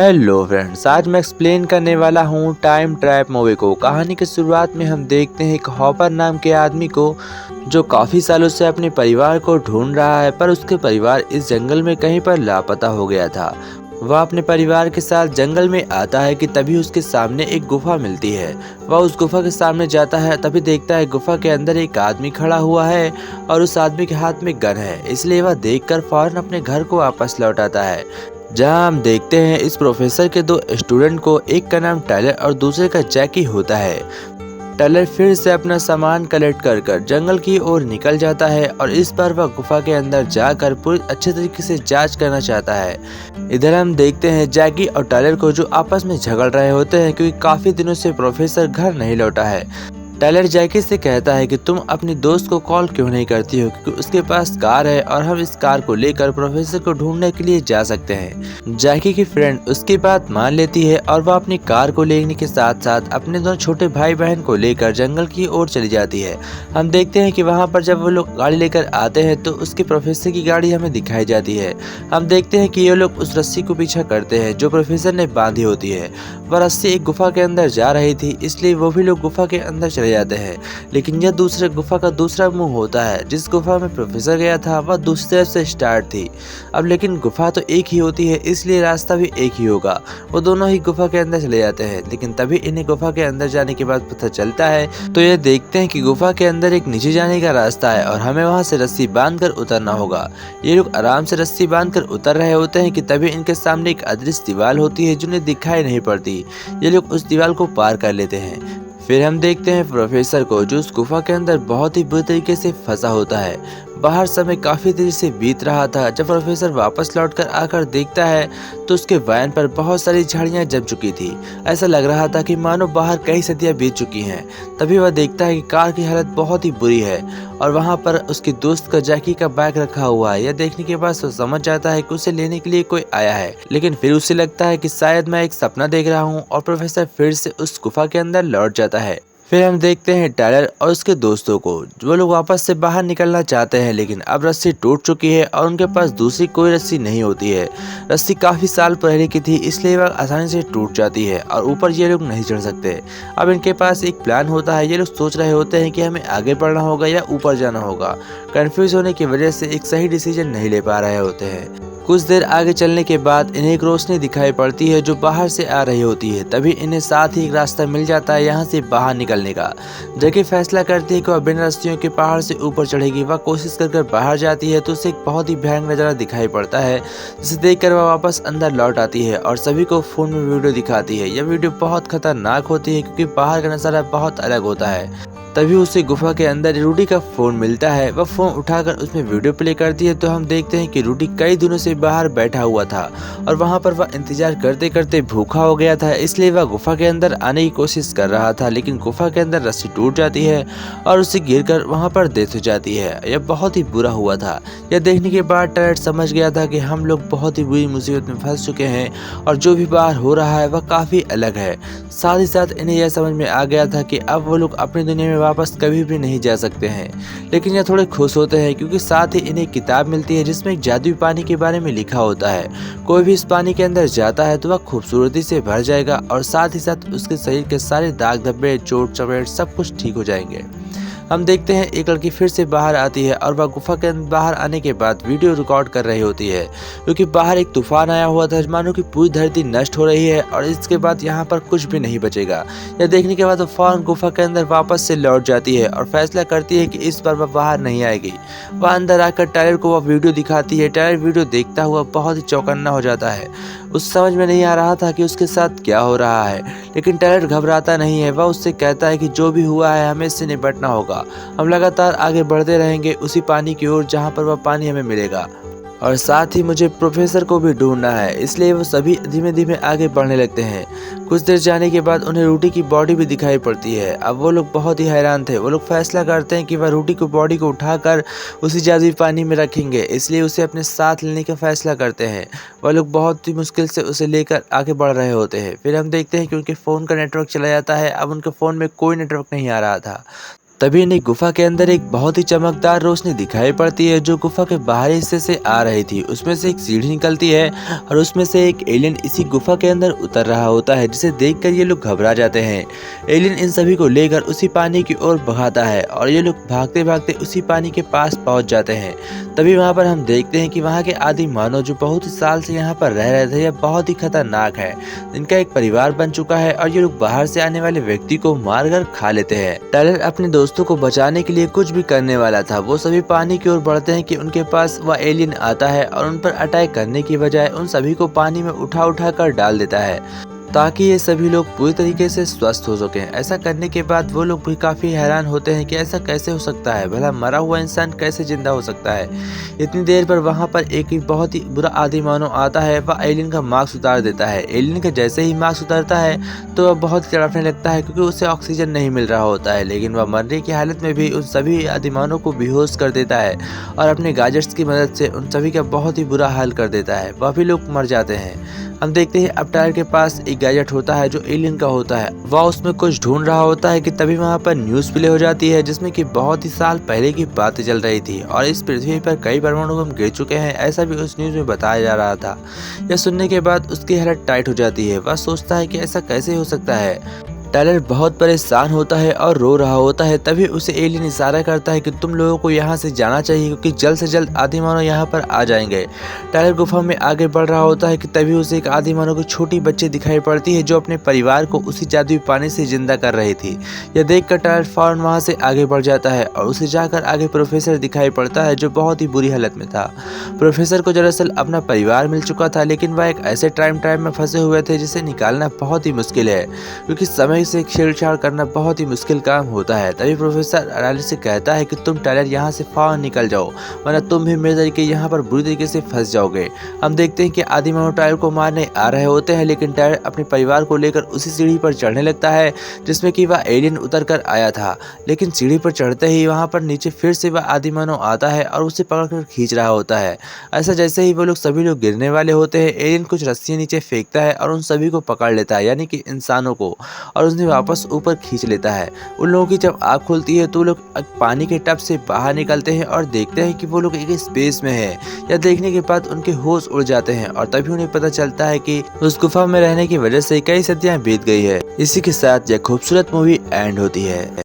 Hello friends, आज मैं explain करने वाला हूँ टाइम ट्रैप मूवी को। कहानी की शुरुआत में हम देखते हैं एक हॉपर नाम के आदमी को जो काफ़ी सालों से अपने परिवार को ढूंढ रहा है, पर उसके परिवार इस जंगल में कहीं पर लापता हो गया था। वह अपने परिवार के साथ जंगल में आता है कि तभी उसके सामने एक गुफा मिलती है। वह उस गुफा के सामने जाता है, तभी देखता है गुफा के अंदर एक आदमी खड़ा हुआ है और उस आदमी के हाथ में गन है। इसलिए वह देखकर फौरन अपने घर को वापस लौट आता है, जहां हम देखते हैं इस प्रोफेसर के दो स्टूडेंट को, एक का नाम टायलर और दूसरे का जैकी होता है। टायलर फिर से अपना सामान कलेक्ट कर कर जंगल की ओर निकल जाता है और इस बार वह गुफा के अंदर जाकर पूरी अच्छे तरीके से जांच करना चाहता है। इधर हम देखते हैं जैकी और टायलर को जो आपस में झगड़ रहे होते हैं, क्योंकि काफी दिनों से प्रोफेसर घर नहीं लौटा है। टायलर जैकी से कहता है कि तुम अपनी दोस्त को कॉल क्यों नहीं करती हो, क्योंकि उसके पास कार है और हम इस कार को लेकर प्रोफेसर को ढूंढने के लिए जा सकते हैं। जैकी की फ्रेंड उसकी बात मान लेती है और वह अपनी कार को लेने के साथ साथ अपने दोनों छोटे भाई बहन को लेकर जंगल की ओर चली जाती है। हम देखते हैं कि वहाँ पर जब वो लोग गाड़ी लेकर आते हैं तो उसके प्रोफेसर की गाड़ी हमें दिखाई जाती है। हम देखते हैं कि ये लोग उस रस्सी को पीछा करते हैं जो प्रोफेसर ने बांधी होती है। वह रस्सी एक गुफा के अंदर जा रही थी, इसलिए वो भी लोग गुफा के अंदर चले जाते हैं। लेकिन यह दूसरे गुफा का दूसरा मुंह होता है। जिस गुफा में प्रोफेसर गया था वह दूसरी तरफ से स्टार्ट थी। अब लेकिन गुफा तो एक ही होती है, इसलिए रास्ता भी एक ही होगा। वो दोनों ही गुफा के अंदर चले जाते हैं, लेकिन तभी इन्हें गुफा के अंदर जाने के बाद पता चलता है तो ये देखते हैं कि गुफा के अंदर एक नीचे जाने का रास्ता है और हमें वहां से रस्सी बांधकर उतरना होगा। ये लोग आराम से रस्सी बांधकर उतर रहे होते हैं कि तभी इनके सामने एक अदृश्य दीवार होती है जिन्हें दिखाई नहीं पड़ती। ये लोग उस दीवार को पार कर लेते हैं। फिर हम देखते हैं प्रोफेसर को जो उस गुफा के अंदर बहुत ही बुरी तरीके से फंसा होता है। बाहर समय काफी देर से बीत रहा था। जब प्रोफेसर वापस लौटकर आकर देखता है तो उसके वैन पर बहुत सारी झाड़ियां जम चुकी थी। ऐसा लग रहा था कि मानो बाहर कई सदियां बीत चुकी हैं। तभी वह देखता है कि कार की हालत बहुत ही बुरी है और वहां पर उसकी दोस्त का जैकी का बैग रखा हुआ है। यह देखने के बाद वो समझ जाता है कि उसे लेने के लिए कोई आया है, लेकिन फिर उसे लगता है कि शायद मैं एक सपना देख रहा हूँ और प्रोफेसर फिर से उस गुफा के अंदर लौट जाता है। फिर हम देखते हैं टायलर और उसके दोस्तों को, वो लोग वापस से बाहर निकलना चाहते हैं, लेकिन अब रस्सी टूट चुकी है और उनके पास दूसरी कोई रस्सी नहीं होती है। रस्सी काफी साल पहले की थी, इसलिए वह आसानी से टूट जाती है और ऊपर ये लोग नहीं चढ़ सकते। अब इनके पास एक प्लान होता है। ये लोग सोच रहे होते हैं कि हमें आगे बढ़ना होगा या ऊपर जाना होगा। कंफ्यूज होने की वजह से एक सही डिसीजन नहीं ले पा रहे होते हैं। कुछ देर आगे चलने के बाद इन्हें एक रोशनी दिखाई पड़ती है जो बाहर से आ रही होती है। तभी इन्हें साथ ही एक रास्ता मिल जाता है यहाँ से बाहर निकलने का। जैकी फैसला करती है कि वह बिना रस्सियों के पहाड़ से ऊपर चढ़ेगी। वह कोशिश कर बाहर जाती है तो उसे एक बहुत ही भयानक नजारा दिखाई पड़ता है, जिसे देखकर वह वापस अंदर लौट आती है और सभी को फोन में वीडियो दिखाती है। यह वीडियो बहुत खतरनाक होती है क्योंकि बाहर का नजारा बहुत अलग होता है। तभी उसे गुफा के अंदर रूडी का फोन मिलता है। वह फोन उठाकर उसमें वीडियो प्ले करती है तो हम देखते हैं कि रूडी कई दिनों से बाहर बैठा हुआ था और वहां पर वह इंतजार करते करते भूखा हो गया था, इसलिए वह गुफा के अंदर आने की कोशिश कर रहा था। लेकिन गुफा के अंदर रस्सी टूट जाती है और उसे गिरकर वहां पर डेथ हो जाती है। यह बहुत ही बुरा हुआ था। यह देखने के बाद टायलर समझ गया था कि हम लोग बहुत ही बुरी मुसीबत में फंस चुके हैं और जो भी बाहर हो रहा है वह काफी अलग है। साथ ही साथ इन्हें यह समझ में आ गया था कि अब वो लोग अपनी दुनिया में वापस कभी भी नहीं जा सकते हैं। लेकिन यह थोड़े खुश होते हैं क्योंकि साथ ही इन्हें एक किताब मिलती है जिसमें एक जादुई पानी के बारे में लिखा होता है। कोई भी इस पानी के अंदर जाता है तो वह खूबसूरती से भर जाएगा और साथ ही साथ उसके शरीर के सारे दाग धब्बे, चोट चपेट सब कुछ ठीक हो जाएंगे। हम देखते हैं एक लड़की फिर से बाहर आती है और वह गुफा के बाहर आने के बाद वीडियो रिकॉर्ड कर रही होती है, क्योंकि बाहर एक तूफान आया हुआ था मानो कि पूरी धरती नष्ट हो रही है और इसके बाद यहाँ पर कुछ भी नहीं बचेगा। यह देखने के बाद वो फौरन गुफा के अंदर वापस से लौट जाती है और फैसला करती है कि इस बार वह बाहर नहीं आएगी। वह अंदर आकर टायलर को वह वीडियो दिखाती है। टायलर वीडियो देखता हुआ बहुत ही चौकन्ना हो जाता है। उस समझ में नहीं आ रहा था कि उसके साथ क्या हो रहा है, लेकिन टायलर घबराता नहीं है। वह उससे कहता है कि जो भी हुआ है हमें इससे निपटना होगा। हम लगातार आगे बढ़ते रहेंगे उसी पानी की ओर जहाँ पर वह पानी हमें मिलेगा, और साथ ही मुझे प्रोफेसर को भी ढूंढना है। इसलिए वो सभी धीमे धीमे आगे बढ़ने लगते हैं। कुछ देर जाने के बाद उन्हें रूडी की बॉडी भी दिखाई पड़ती है। अब वो लोग बहुत ही हैरान थे। वो लोग फैसला करते हैं कि वह रूडी की बॉडी को उठाकर उसी जादुई पानी में रखेंगे, इसलिए उसे अपने साथ लेने का फैसला करते हैं। वह लोग बहुत ही मुश्किल से उसे लेकर आगे बढ़ रहे होते हैं। फिर हम देखते हैं कि उनके फ़ोन का नेटवर्क चला जाता है। अब उनके फ़ोन में कोई नेटवर्क नहीं आ रहा था। तभी इन्हें गुफा के अंदर एक बहुत ही चमकदार रोशनी दिखाई पड़ती है जो गुफा के बाहरी हिस्से से आ रही थी। उसमें से एक सीढ़ी निकलती है और उसमें से एक एलियन इसी गुफा के अंदर उतर रहा होता है, जिसे देखकर ये लोग घबरा जाते हैं। एलियन इन सभी को लेकर उसी पानी की ओर भगाता है और ये लोग भागते भागते उसी पानी के पास पहुंच जाते हैं। तभी वहां पर हम देखते हैं कि वहां के आदि मानव जो बहुत ही साल से यहाँ पर रह रहे थे, यह बहुत ही खतरनाक है। इनका एक परिवार बन चुका है और ये लोग बाहर से आने वाले व्यक्ति को मारकर खा लेते हैं। टायलर अपने दोस्तों को बचाने के लिए कुछ भी करने वाला था। वो सभी पानी की ओर बढ़ते हैं कि उनके पास वह एलियन आता है और उन पर अटैक करने की बजाय उन सभी को पानी में उठा उठा कर डाल देता है ताकि ये सभी लोग पूरी तरीके से स्वस्थ हो सकें। ऐसा करने के बाद वो लोग भी काफ़ी हैरान होते हैं कि ऐसा कैसे हो सकता है, भला मरा हुआ इंसान कैसे जिंदा हो सकता है। इतनी देर पर वहाँ पर एक बहुत ही बुरा आदि मानव आता है। वह एलियन का मास्क उतार देता है। एलियन का जैसे ही मास्क उतारता है तो वह बहुत तड़पने लगता है क्योंकि उसे ऑक्सीजन नहीं मिल रहा होता है, लेकिन वह मरने की हालत में भी उन सभी आदि मानव को बेहोश कर देता है और अपने गैजेट्स की मदद से उन सभी का बहुत ही बुरा हाल कर देता है। वह भी लोग मर जाते हैं। हम देखते हैं अब टायर के पास एक गैजेट होता है जो एलियन का होता है। वह उसमें कुछ ढूंढ रहा होता है कि तभी वहां पर न्यूज़ प्ले हो जाती है जिसमें कि बहुत ही साल पहले की बातें चल रही थी और इस पृथ्वी पर कई परमाणु बम गिर चुके हैं, ऐसा भी उस न्यूज़ में बताया जा रहा था। यह सुनने के बाद उसकी हालत टाइट हो जाती है। वह सोचता है कि ऐसा कैसे हो सकता है। टायलर बहुत परेशान होता है और रो रहा होता है। तभी उसे एलियन इशारा करता है कि तुम लोगों को यहाँ से जाना चाहिए क्योंकि जल्द से जल्द आदि मानव यहाँ पर आ जाएंगे। टायलर गुफा में आगे बढ़ रहा होता है कि तभी उसे एक आदि मानव की छोटी बच्ची दिखाई पड़ती है जो अपने परिवार को उसी जादुई पानी से जिंदा कर रही थी। यह देखकर टायलर फौरन वहाँ से आगे बढ़ जाता है और उसे जाकर आगे प्रोफेसर दिखाई पड़ता है जो बहुत ही बुरी हालत में था। प्रोफेसर को दरअसल अपना परिवार मिल चुका था, लेकिन वह एक ऐसे टाइम ट्रैप में फंसे हुए थे जिसे निकालना बहुत ही मुश्किल है क्योंकि समय से छेड़छाड़ करना बहुत ही मुश्किल काम होता है। तभी प्रोफेसर अराली से कहता है कि तुम टायलर यहाँ से फौरन निकल जाओ वरना तुम भी मेरे तरीके यहाँ पर बुरी तरीके से फंस जाओगे। हम देखते हैं कि आदि मानव टायलर को मारने आ रहे होते हैं, लेकिन टायलर अपने परिवार को लेकर उसी सीढ़ी पर चढ़ने लगता है जिसमें कि वह एलियन उतर कर आया था। लेकिन सीढ़ी पर चढ़ते ही वहाँ पर नीचे फिर से वह आदि मानव आता है और उसे पकड़कर खींच रहा होता है। ऐसा जैसे ही वो लोग सभी लोग गिरने वाले होते हैं, एलियन कुछ रस्सियाँ नीचे फेंकता है और उन सभी को पकड़ लेता है, यानी कि इंसानों को, और उन्हें वापस ऊपर खींच लेता है। उन लोगों की जब आँख खुलती है तो लोग पानी के टब से बाहर निकलते हैं और देखते हैं कि वो लोग एक स्पेस में है। यह देखने के बाद उनके होश उड़ जाते हैं और तभी उन्हें पता चलता है कि उस गुफा में रहने की वजह से कई सदियां बीत गई है। इसी के साथ यह खूबसूरत मूवी एंड होती है।